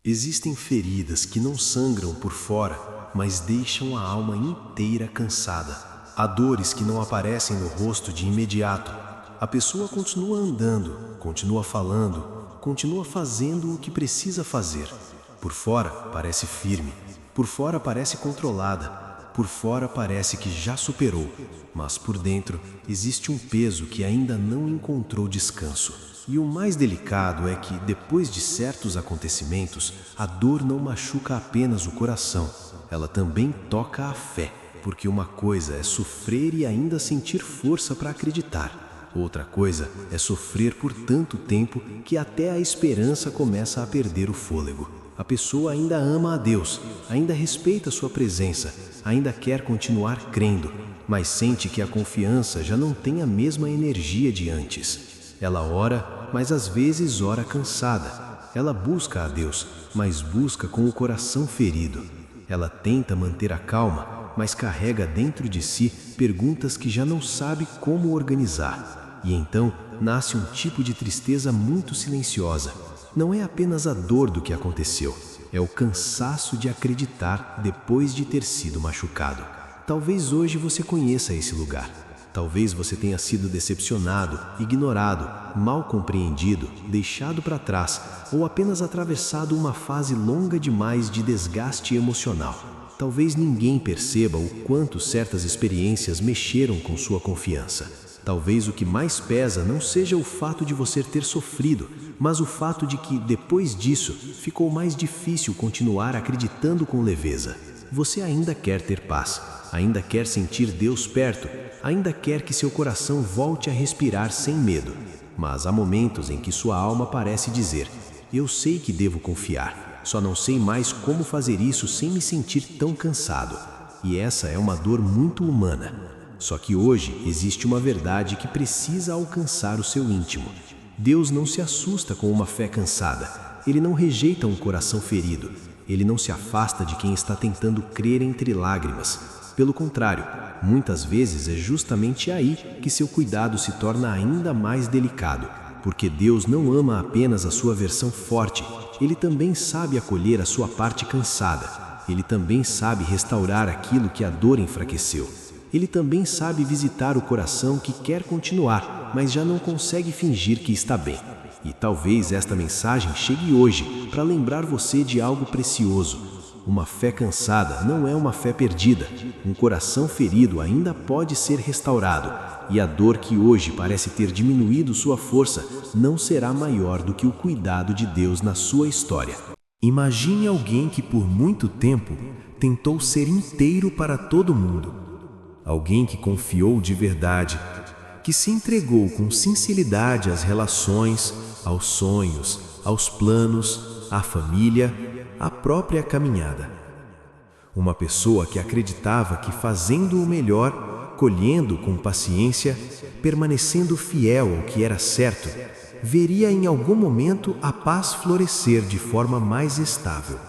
Existem feridas que não sangram por fora, mas deixam a alma inteira cansada. Há dores que não aparecem no rosto de imediato. A pessoa continua andando, continua falando, continua fazendo o que precisa fazer. Por fora parece firme, por fora parece controlada, por fora parece que já superou, mas por dentro existe um peso que ainda não encontrou descanso. E o mais delicado é que, depois de certos acontecimentos, a dor não machuca apenas o coração, ela também toca a fé, porque uma coisa é sofrer e ainda sentir força para acreditar. Outra coisa é sofrer por tanto tempo que até a esperança começa a perder o fôlego. A pessoa ainda ama a Deus, ainda respeita sua presença, ainda quer continuar crendo, mas sente que a confiança já não tem a mesma energia de antes. Ela ora, mas às vezes ora cansada. Ela busca a Deus, mas busca com o coração ferido. Ela tenta manter a calma, mas carrega dentro de si perguntas que já não sabe como organizar. E então nasce um tipo de tristeza muito silenciosa. Não é apenas a dor do que aconteceu, é o cansaço de acreditar depois de ter sido machucado. Talvez hoje você conheça esse lugar. Talvez você tenha sido decepcionado, ignorado, mal compreendido, deixado para trás ou apenas atravessado uma fase longa demais de desgaste emocional. Talvez ninguém perceba o quanto certas experiências mexeram com sua confiança. Talvez o que mais pesa não seja o fato de você ter sofrido, mas o fato de que, depois disso, ficou mais difícil continuar acreditando com leveza. Você ainda quer ter paz, ainda quer sentir Deus perto, ainda quer que seu coração volte a respirar sem medo. Mas há momentos em que sua alma parece dizer: eu sei que devo confiar, só não sei mais como fazer isso sem me sentir tão cansado. E essa é uma dor muito humana. Só que hoje existe uma verdade que precisa alcançar o seu íntimo. Deus não se assusta com uma fé cansada. Ele não rejeita um coração ferido. Ele não se afasta de quem está tentando crer entre lágrimas. Pelo contrário, muitas vezes é justamente aí que seu cuidado se torna ainda mais delicado, porque Deus não ama apenas a sua versão forte, Ele também sabe acolher a sua parte cansada, Ele também sabe restaurar aquilo que a dor enfraqueceu. Ele também sabe visitar o coração que quer continuar, mas já não consegue fingir que está bem. E talvez esta mensagem chegue hoje para lembrar você de algo precioso. Uma fé cansada não é uma fé perdida. Um coração ferido ainda pode ser restaurado. E a dor que hoje parece ter diminuído sua força não será maior do que o cuidado de Deus na sua história. Imagine alguém que por muito tempo tentou ser inteiro para todo mundo. Alguém que confiou de verdade, que se entregou com sinceridade às relações, aos sonhos, aos planos, à família, à própria caminhada. Uma pessoa que acreditava que fazendo o melhor, colhendo com paciência, permanecendo fiel ao que era certo, veria em algum momento a paz florescer de forma mais estável.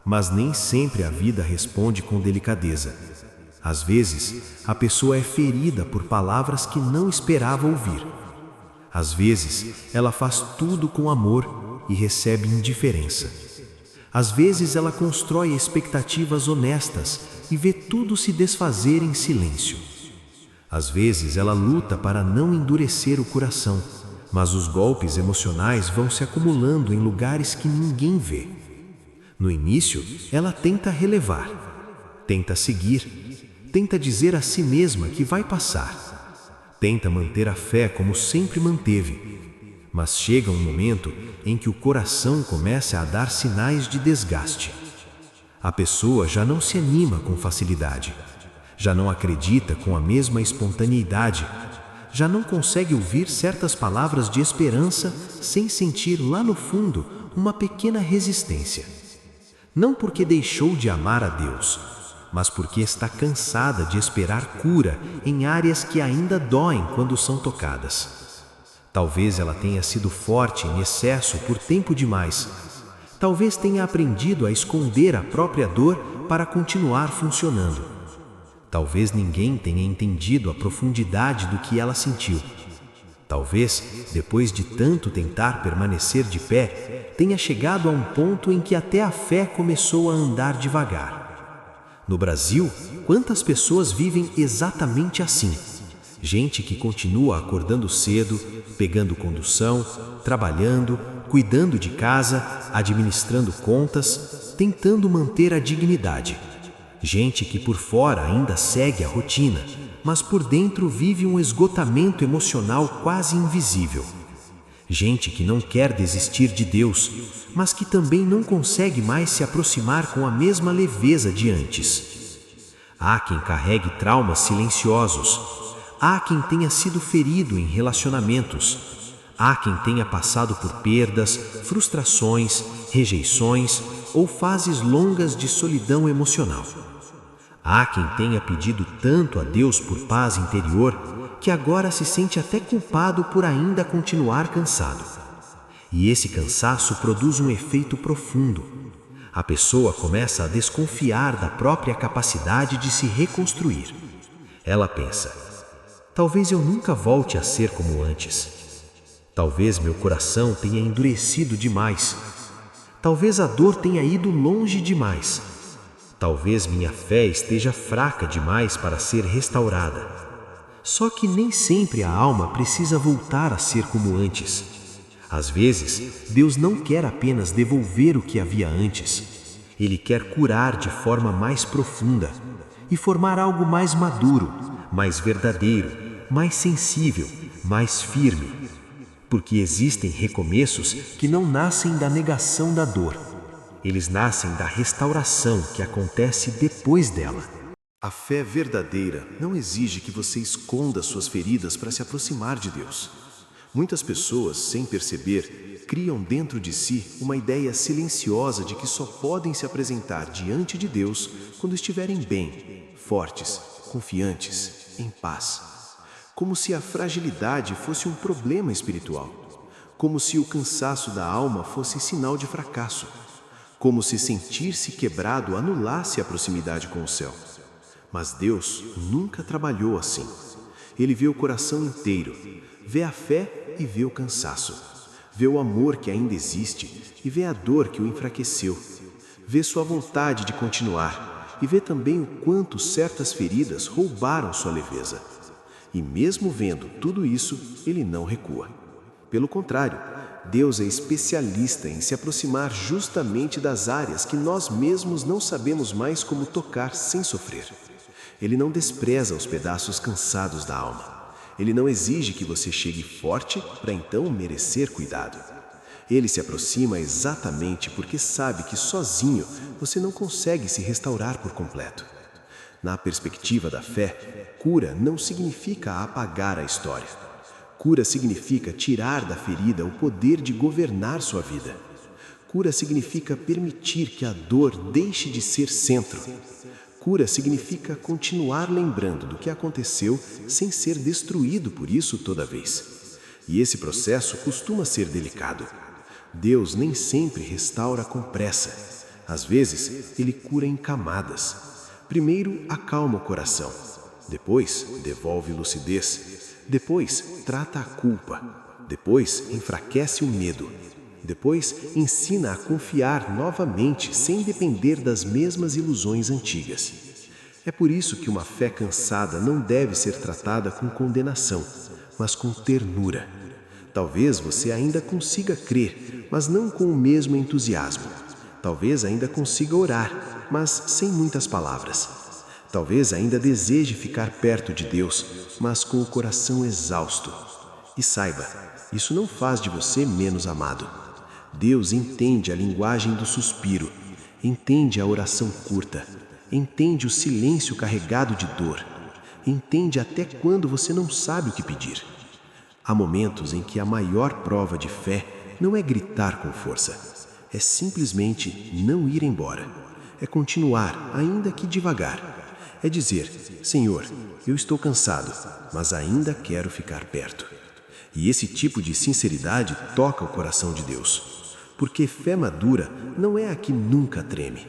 Mas nem sempre a vida responde com delicadeza. Às vezes, a pessoa é ferida por palavras que não esperava ouvir. Às vezes, ela faz tudo com amor e recebe indiferença. Às vezes, ela constrói expectativas honestas e vê tudo se desfazer em silêncio. Às vezes, ela luta para não endurecer o coração, mas os golpes emocionais vão se acumulando em lugares que ninguém vê. No início, ela tenta relevar, tenta seguir, tenta dizer a si mesma que vai passar. Tenta manter a fé como sempre manteve. Mas chega um momento em que o coração começa a dar sinais de desgaste. A pessoa já não se anima com facilidade. Já não acredita com a mesma espontaneidade. Já não consegue ouvir certas palavras de esperança sem sentir lá no fundo uma pequena resistência. Não porque deixou de amar a Deus, mas porque está cansada de esperar cura em áreas que ainda doem quando são tocadas. Talvez ela tenha sido forte em excesso por tempo demais. Talvez tenha aprendido a esconder a própria dor para continuar funcionando. Talvez ninguém tenha entendido a profundidade do que ela sentiu. Talvez, depois de tanto tentar permanecer de pé, tenha chegado a um ponto em que até a fé começou a andar devagar. No Brasil, quantas pessoas vivem exatamente assim? Gente que continua acordando cedo, pegando condução, trabalhando, cuidando de casa, administrando contas, tentando manter a dignidade. Gente que por fora ainda segue a rotina, mas por dentro vive um esgotamento emocional quase invisível. Gente que não quer desistir de Deus, mas que também não consegue mais se aproximar com a mesma leveza de antes. Há quem carregue traumas silenciosos. Há quem tenha sido ferido em relacionamentos. Há quem tenha passado por perdas, frustrações, rejeições ou fases longas de solidão emocional. Há quem tenha pedido tanto a Deus por paz interior que agora se sente até culpado por ainda continuar cansado. E esse cansaço produz um efeito profundo. A pessoa começa a desconfiar da própria capacidade de se reconstruir. Ela pensa: talvez eu nunca volte a ser como antes. Talvez meu coração tenha endurecido demais. Talvez a dor tenha ido longe demais. Talvez minha fé esteja fraca demais para ser restaurada. Só que nem sempre a alma precisa voltar a ser como antes. Às vezes, Deus não quer apenas devolver o que havia antes. Ele quer curar de forma mais profunda e formar algo mais maduro, mais verdadeiro, mais sensível, mais firme. Porque existem recomeços que não nascem da negação da dor. Eles nascem da restauração que acontece depois dela. A fé verdadeira não exige que você esconda suas feridas para se aproximar de Deus. Muitas pessoas, sem perceber, criam dentro de si uma ideia silenciosa de que só podem se apresentar diante de Deus quando estiverem bem, fortes, confiantes, em paz. Como se a fragilidade fosse um problema espiritual. Como se o cansaço da alma fosse sinal de fracasso. Como se sentir-se quebrado anulasse a proximidade com o céu. Mas Deus nunca trabalhou assim. Ele vê o coração inteiro, vê a fé e vê o cansaço. Vê o amor que ainda existe e vê a dor que o enfraqueceu. Vê sua vontade de continuar e vê também o quanto certas feridas roubaram sua leveza. E mesmo vendo tudo isso, ele não recua. Pelo contrário, Deus é especialista em se aproximar justamente das áreas que nós mesmos não sabemos mais como tocar sem sofrer. Ele não despreza os pedaços cansados da alma. Ele não exige que você chegue forte para então merecer cuidado. Ele se aproxima exatamente porque sabe que sozinho você não consegue se restaurar por completo. Na perspectiva da fé, cura não significa apagar a história. Cura significa tirar da ferida o poder de governar sua vida. Cura significa permitir que a dor deixe de ser centro. Cura significa continuar lembrando do que aconteceu sem ser destruído por isso toda vez. E esse processo costuma ser delicado. Deus nem sempre restaura com pressa. Às vezes, Ele cura em camadas. Primeiro, acalma o coração. Depois, devolve lucidez. Depois, trata a culpa. Depois, enfraquece o medo. Depois, ensina a confiar novamente sem depender das mesmas ilusões antigas. É por isso que uma fé cansada não deve ser tratada com condenação, mas com ternura. Talvez você ainda consiga crer, mas não com o mesmo entusiasmo. Talvez ainda consiga orar, mas sem muitas palavras. Talvez ainda deseje ficar perto de Deus, mas com o coração exausto. E saiba, isso não faz de você menos amado. Deus entende a linguagem do suspiro, entende a oração curta, entende o silêncio carregado de dor, entende até quando você não sabe o que pedir. Há momentos em que a maior prova de fé não é gritar com força, é simplesmente não ir embora, é continuar, ainda que devagar. É dizer: Senhor, eu estou cansado, mas ainda quero ficar perto. E esse tipo de sinceridade toca o coração de Deus. Porque fé madura não é a que nunca treme.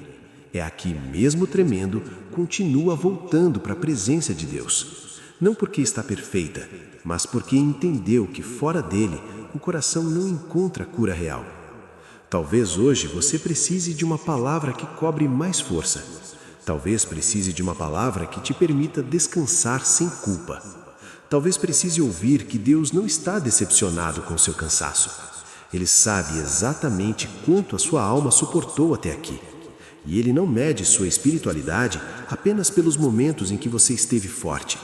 É a que, mesmo tremendo, continua voltando para a presença de Deus. não porque está perfeita, mas porque entendeu que fora dele o coração não encontra cura real. Talvez hoje você precise de uma palavra que cobre mais força. Talvez precise de uma palavra que te permita descansar sem culpa. Talvez precise ouvir que Deus não está decepcionado com seu cansaço. Ele sabe exatamente quanto a sua alma suportou até aqui. E Ele não mede sua espiritualidade apenas pelos momentos em que você esteve forte.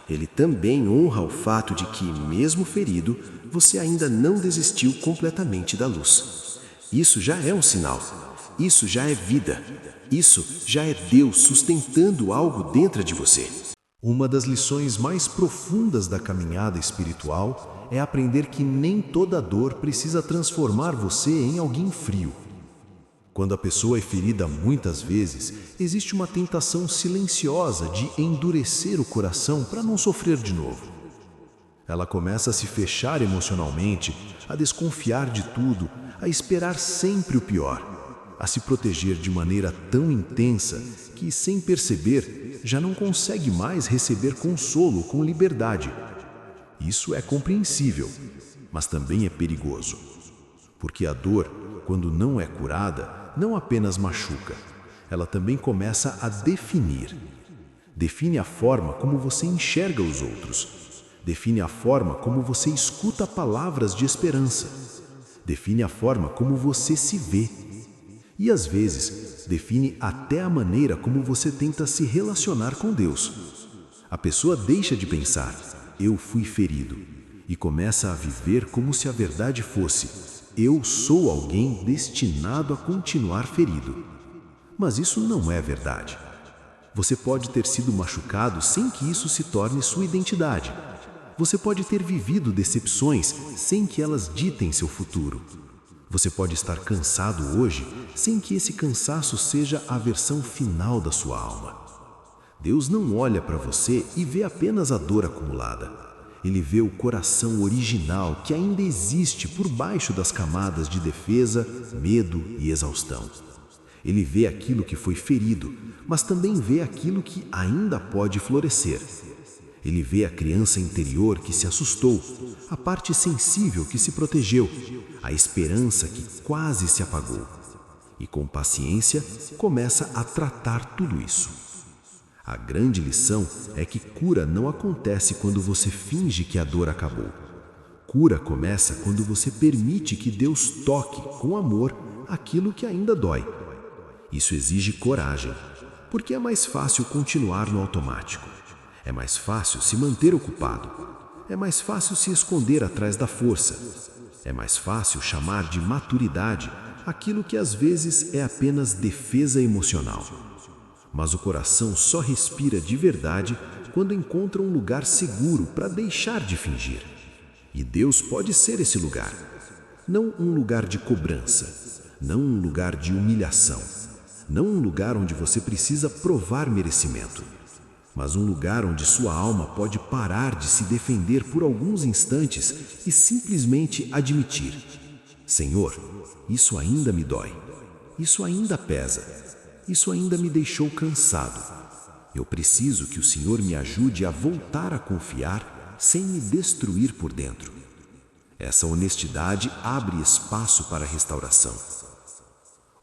Ele também honra o fato de que, mesmo ferido, você ainda não desistiu completamente da luz. Isso já é um sinal. Isso já é vida. Isso já é Deus sustentando algo dentro de você. Uma das lições mais profundas da caminhada espiritual é aprender que nem toda dor precisa transformar você em alguém frio. Quando a pessoa é ferida muitas vezes, existe uma tentação silenciosa de endurecer o coração para não sofrer de novo. Ela começa a se fechar emocionalmente, a desconfiar de tudo, a esperar sempre o pior, a se proteger de maneira tão intensa que, sem perceber, já não consegue mais receber consolo com liberdade. Isso é compreensível, mas também é perigoso, porque a dor, quando não é curada, não apenas machuca, ela também começa a definir. Define a forma como você enxerga os outros. Define a forma como você escuta palavras de esperança. Define a forma como você se vê. E às vezes, define até a maneira como você tenta se relacionar com Deus. A pessoa deixa de pensar, eu fui ferido, e começa a viver como se a verdade fosse, eu sou alguém destinado a continuar ferido. Mas isso não é verdade. Você pode ter sido machucado sem que isso se torne sua identidade. Você pode ter vivido decepções sem que elas ditem seu futuro. Você pode estar cansado hoje sem que esse cansaço seja a versão final da sua alma. Deus não olha para você e vê apenas a dor acumulada. Ele vê o coração original que ainda existe por baixo das camadas de defesa, medo e exaustão. Ele vê aquilo que foi ferido, mas também vê aquilo que ainda pode florescer. Ele vê a criança interior que se assustou, a parte sensível que se protegeu, a esperança que quase se apagou. E com paciência começa a tratar tudo isso. A grande lição é que cura não acontece quando você finge que a dor acabou. Cura começa quando você permite que Deus toque com amor aquilo que ainda dói. Isso exige coragem, porque é mais fácil continuar no automático. É mais fácil se manter ocupado. É mais fácil se esconder atrás da força. É mais fácil chamar de maturidade aquilo que às vezes é apenas defesa emocional. Mas o coração só respira de verdade quando encontra um lugar seguro para deixar de fingir. E Deus pode ser esse lugar. Não um lugar de cobrança, não um lugar de humilhação, não um lugar onde você precisa provar merecimento, mas um lugar onde sua alma pode parar de se defender por alguns instantes e simplesmente admitir: Senhor, isso ainda me dói, isso ainda pesa, isso ainda me deixou cansado. Eu preciso que o Senhor me ajude a voltar a confiar sem me destruir por dentro. Essa honestidade abre espaço para a restauração.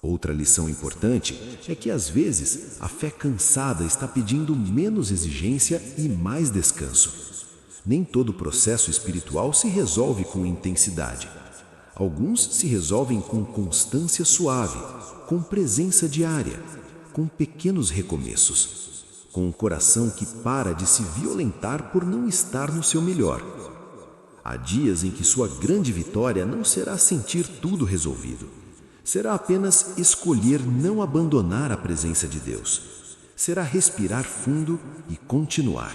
Outra lição importante é que, às vezes, a fé cansada está pedindo menos exigência e mais descanso. Nem todo processo espiritual se resolve com intensidade. Alguns se resolvem com constância suave, com presença diária, com pequenos recomeços, com um coração que para de se violentar por não estar no seu melhor. Há dias em que sua grande vitória não será sentir tudo resolvido. Será apenas escolher não abandonar a presença de Deus. Será respirar fundo e continuar.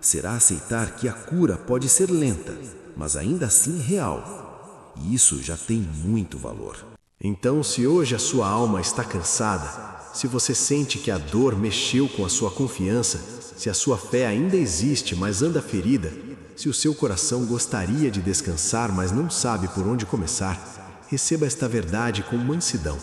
Será aceitar que a cura pode ser lenta, mas ainda assim real. E isso já tem muito valor. Então, se hoje a sua alma está cansada, se você sente que a dor mexeu com a sua confiança, se a sua fé ainda existe, mas anda ferida, se o seu coração gostaria de descansar, mas não sabe por onde começar, receba esta verdade com mansidão.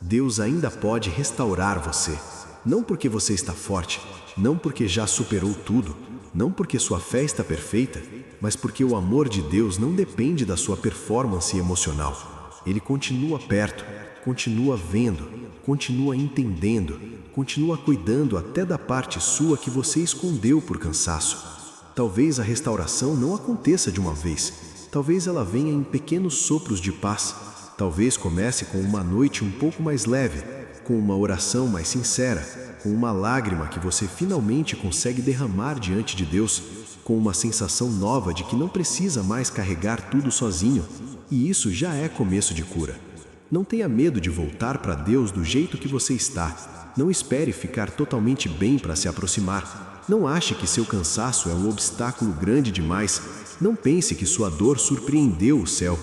Deus ainda pode restaurar você, não porque você está forte, não porque já superou tudo, não porque sua fé está perfeita, mas porque o amor de Deus não depende da sua performance emocional. Ele continua perto, continua vendo, continua entendendo, continua cuidando até da parte sua que você escondeu por cansaço. Talvez a restauração não aconteça de uma vez, talvez ela venha em pequenos sopros de paz, talvez comece com uma noite um pouco mais leve, com uma oração mais sincera, com uma lágrima que você finalmente consegue derramar diante de Deus, com uma sensação nova de que não precisa mais carregar tudo sozinho, e isso já é começo de cura. Não tenha medo de voltar para Deus do jeito que você está. Não espere ficar totalmente bem para se aproximar. Não ache que seu cansaço é um obstáculo grande demais. Não pense que sua dor surpreendeu o céu.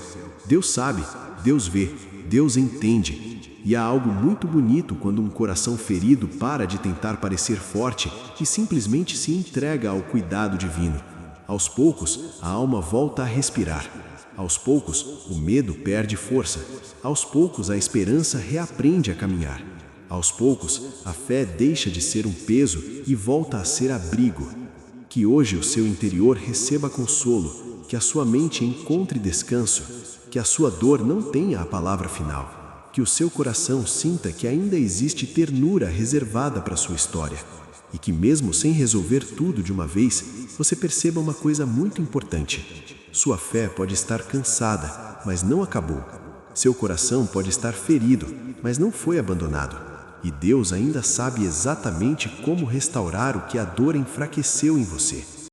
Deus sabe, Deus vê, Deus entende. E há algo muito bonito quando um coração ferido para de tentar parecer forte e simplesmente se entrega ao cuidado divino. Aos poucos, a alma volta a respirar. Aos poucos, o medo perde força. Aos poucos, a esperança reaprende a caminhar. Aos poucos, a fé deixa de ser um peso e volta a ser abrigo. Que hoje o seu interior receba consolo, que a sua mente encontre descanso, que a sua dor não tenha a palavra final. Que o seu coração sinta que ainda existe ternura reservada para sua história. E que mesmo sem resolver tudo de uma vez, você perceba uma coisa muito importante. Sua fé pode estar cansada, mas não acabou. Seu coração pode estar ferido, mas não foi abandonado. E Deus ainda sabe exatamente como restaurar o que a dor enfraqueceu em você.